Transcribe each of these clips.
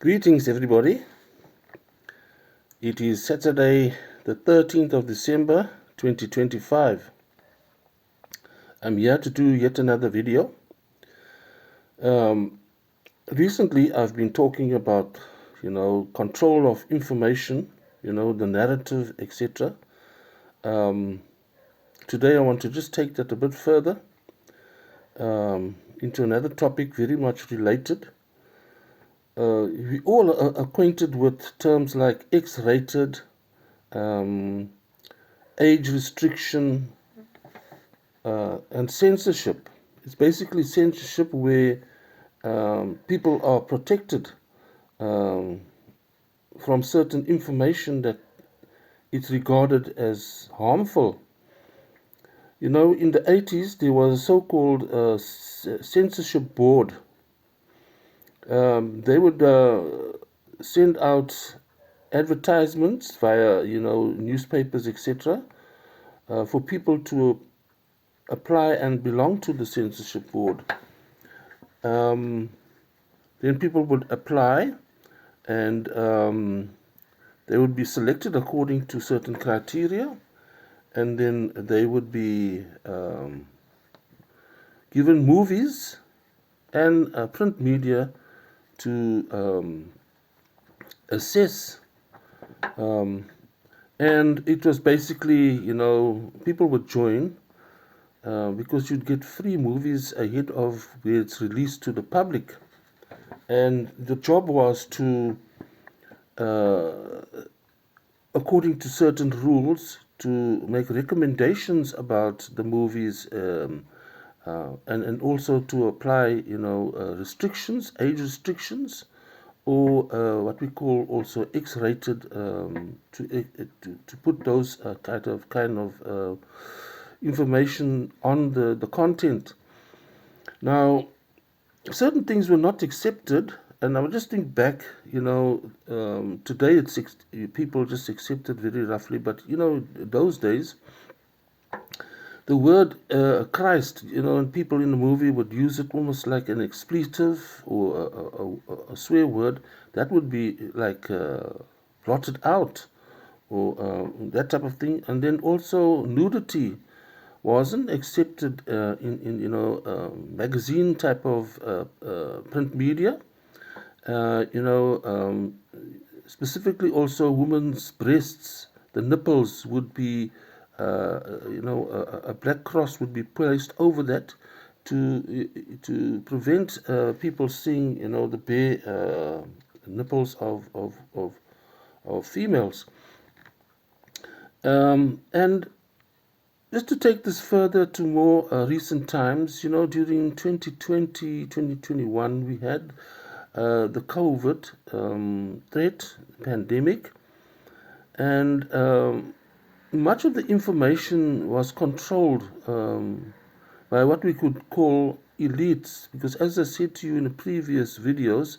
Greetings, everybody. It is Saturday, the 13th of December, 2025. I'm here to do yet another video. Recently, I've been talking about, control of information, the narrative, etc. Today, I want to just take that a bit further into another topic very much related. We all are acquainted with terms like X-rated, age restriction, and censorship. It's basically censorship where people are protected um, from certain information that it's regarded as harmful. In the 80s, there was a so-called censorship board. They would send out advertisements via, newspapers, etc., for people to apply and belong to the censorship board. Then people would apply, and they would be selected according to certain criteria, and then they would be given movies and print media to assess. And it was basically, people would join because you'd get free movies ahead of where it's released to the public. And the job was to, according to certain rules, to make recommendations about the movies, and also to apply, restrictions, age restrictions, or what we call also X-rated, to put those kind of information on the content. Now, certain things were not accepted, and I would just think back, today people just accept it very roughly, but those days, the word Christ, and people in the movie would use it almost like an expletive or a swear word. That would be like blotted out, or that type of thing. And then also nudity wasn't accepted in magazine type of print media. Specifically also women's breasts, the nipples would be, a black cross would be placed over that to prevent people seeing, the bare nipples of females. And just to take this further to more recent times, during 2020, 2021, we had the COVID threat, pandemic, and much of the information was controlled by what we could call elites, because as I said to you in the previous videos,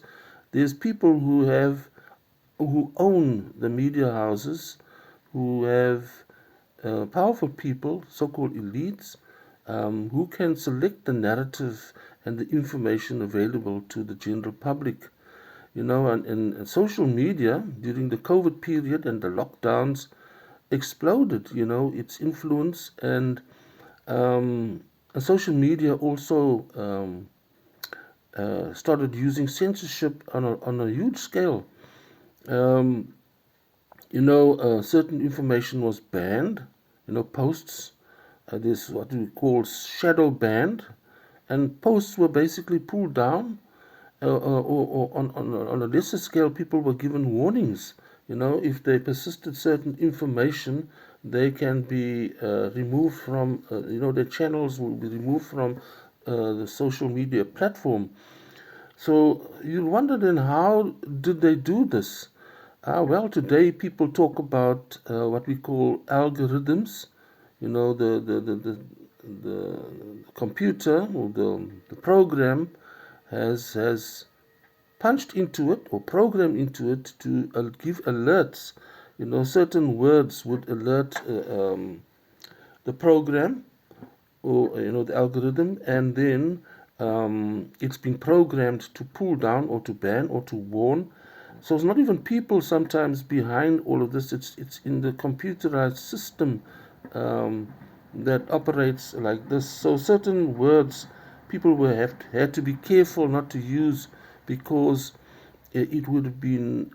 there's people who own the media houses, who have powerful people, so-called elites, who can select the narrative and the information available to the general public. And social media during the COVID period and the lockdowns exploded, its influence, and social media also started using censorship on a huge scale. Certain information was banned, posts. There's what we call shadow banned, and posts were basically pulled down, or on a lesser scale, people were given warnings. If they persisted certain information, they can be removed from, their channels will be removed from the social media platform. So you wonder then, how did they do this? Well, today people talk about what we call algorithms. The computer or the program has punched into it or programmed into it to give alerts. Certain words would alert the program, or the algorithm, and then it's been programmed to pull down or to ban or to warn So it's not even people sometimes behind all of this. It's in the computerized system that operates like this. So certain words people had to be careful not to use because it would have been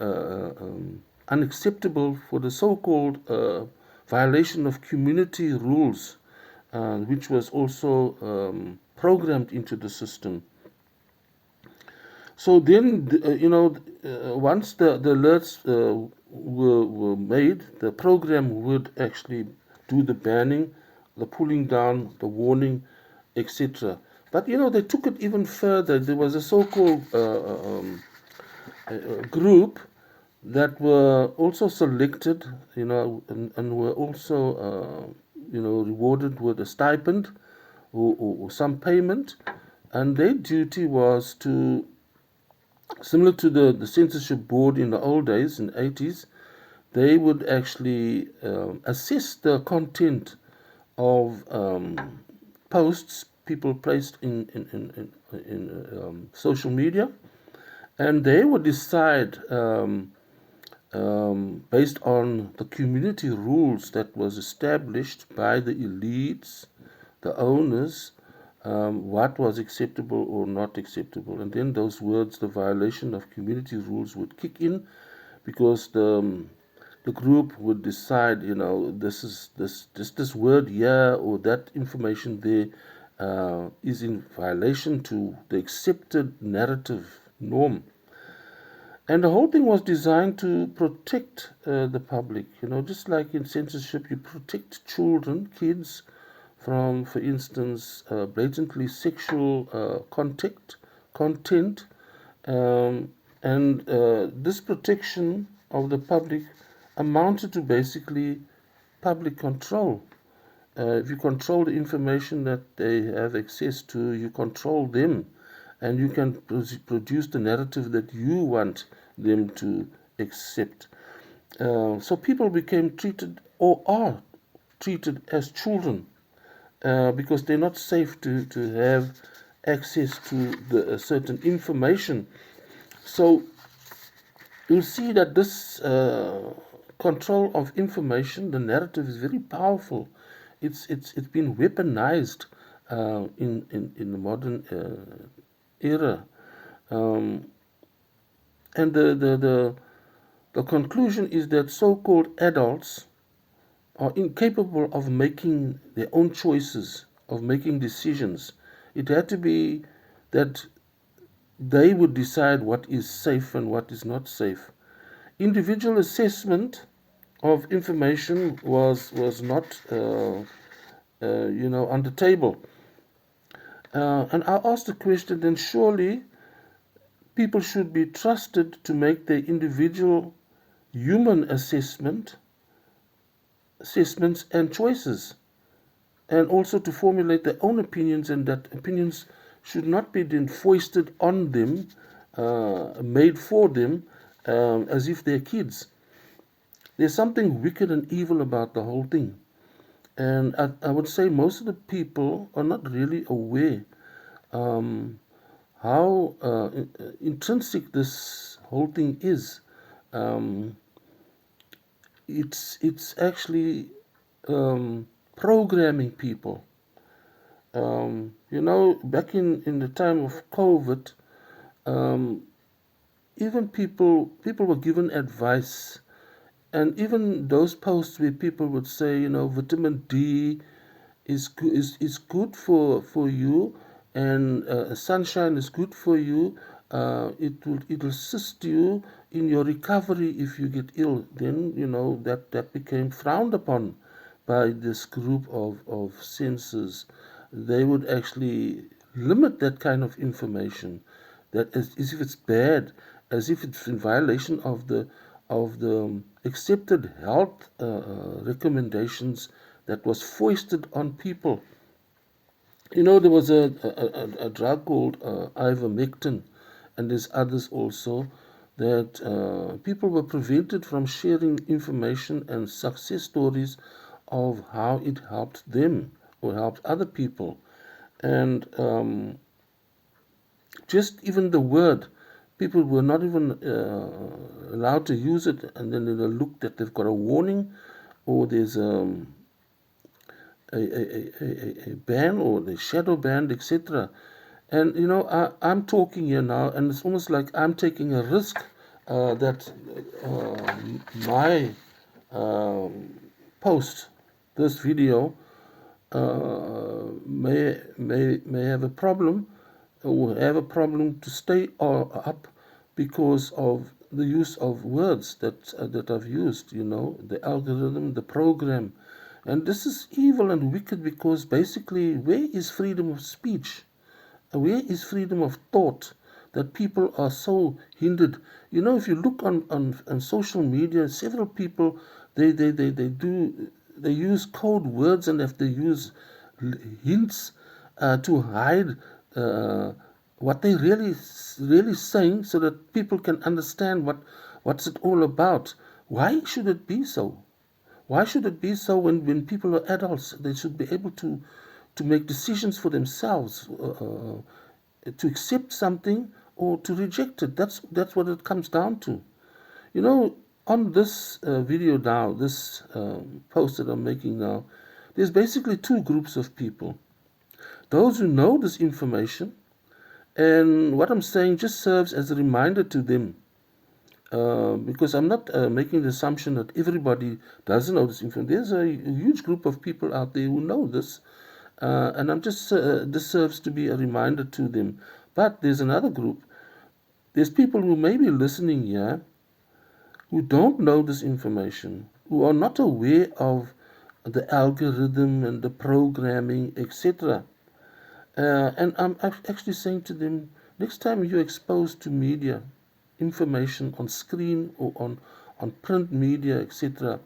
unacceptable for the so-called violation of community rules, which was also programmed into the system. So then, once the alerts were made, the program would actually do the banning, the pulling down, the warning, etc. But they took it even further. There was a so-called group that were also selected, and were also, rewarded with a stipend or some payment, and their duty was to, similar to the censorship board in the old days, in the 80s, they would actually assess the content of posts people placed in social media, and they would decide based on the community rules that was established by the elites, the owners, what was acceptable or not acceptable. And then those words, the violation of community rules, would kick in, because the group would decide, this word here or that information there is in violation to the accepted narrative norm. And the whole thing was designed to protect the public. Just like in censorship, you protect children, kids, from, for instance, blatantly sexual content. And this protection of the public amounted to basically public control. If you control the information that they have access to, you control them, and you can produce the narrative that you want them to accept. So people became treated, or are treated, as children, because they're not safe to have access to the certain information. So you'll see that this control of information, the narrative, is very powerful. It's been weaponized in the modern era, and the conclusion is that so-called adults are incapable of making their own choices, of making decisions. It had to be that they would decide what is safe and what is not safe. Individual assessment of information was not on the table. And I asked the question, then surely people should be trusted to make their individual human assessments and choices, and also to formulate their own opinions, and that opinions should not be then foisted on them, made for them, as if they're kids. There's something wicked and evil about the whole thing. And I would say most of the people are not really aware how intrinsic this whole thing is. It's actually programming people. Back in the time of COVID, even people were given advice, and even those posts where people would say, vitamin D is good for you, and sunshine is good for you. It'll assist you in your recovery if you get ill. Then that became frowned upon by this group of censors. They would actually limit that kind of information, that as if it's bad, as if it's in violation of the accepted health recommendations that was foisted on people. There was a drug called ivermectin, and there's others also, that people were prevented from sharing information and success stories of how it helped them or helped other people. And just even the word, people were not even allowed to use it, and then they'll look that they've got a warning, or there's a ban, or the shadow banned, etc. And I'm talking here now, and it's almost like I'm taking a risk that my post, this video, may have a problem, or have a problem to stay up because of the use of words that I've used, the algorithm, the program. And this is evil and wicked, because basically, where is freedom of speech? Where is freedom of thought, that people are so hindered? If you look on social media, several people, they use code words, and if they use hints to hide what they really saying, so that people can understand what's it all about. Why should it be so? Why should it be so when people are adults? They should be able to make decisions for themselves, to accept something or to reject it. That's what it comes down to. On this video now, this post that I'm making now, there's basically two groups of people. Those who know this information, and what I'm saying just serves as a reminder to them, because I'm not making the assumption that everybody doesn't know this information. There's a huge group of people out there who know this, and I'm just this serves to be a reminder to them. But there's another group. There's people who may be listening here who don't know this information, who are not aware of the algorithm and the programming, etc. And I'm actually saying to them, next time you're exposed to media, information on screen or on print media, etc.,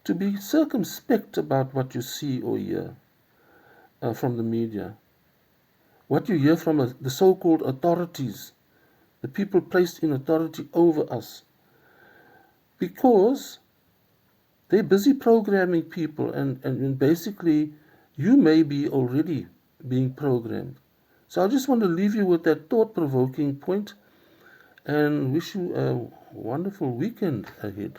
to be circumspect about what you see or hear from the media. What you hear from the so-called authorities, the people placed in authority over us, because they're busy programming people, and basically you may be already being programmed. So I just want to leave you with that thought-provoking point, and wish you a wonderful weekend ahead.